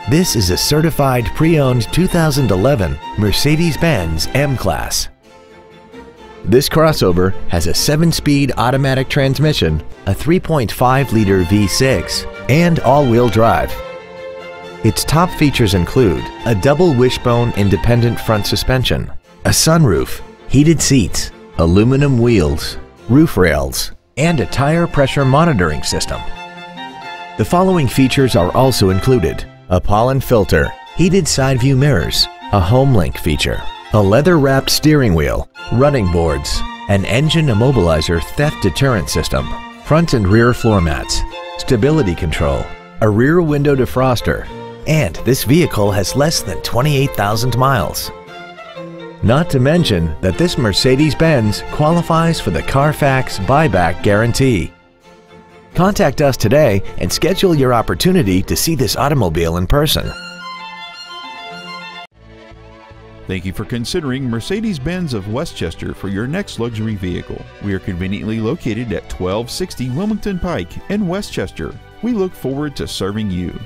This is a certified pre-owned 2011 Mercedes-Benz M-Class. This crossover has a 7-speed automatic transmission, a 3.5-liter V6, and all-wheel drive. Its top features include a double wishbone independent front suspension, a sunroof, heated seats, aluminum wheels, roof rails, and a tire pressure monitoring system. The following features are also included: a pollen filter, heated side view mirrors, a HomeLink feature, a leather-wrapped steering wheel, running boards, an engine immobilizer theft deterrent system, front and rear floor mats, stability control, a rear window defroster, and this vehicle has less than 28,000 miles. Not to mention that this Mercedes-Benz qualifies for the Carfax buyback guarantee. Contact us today and schedule your opportunity to see this automobile in person. Thank you for considering Mercedes-Benz of Westchester for your next luxury vehicle. We are conveniently located at 1260 Wilmington Pike in Westchester. We look forward to serving you.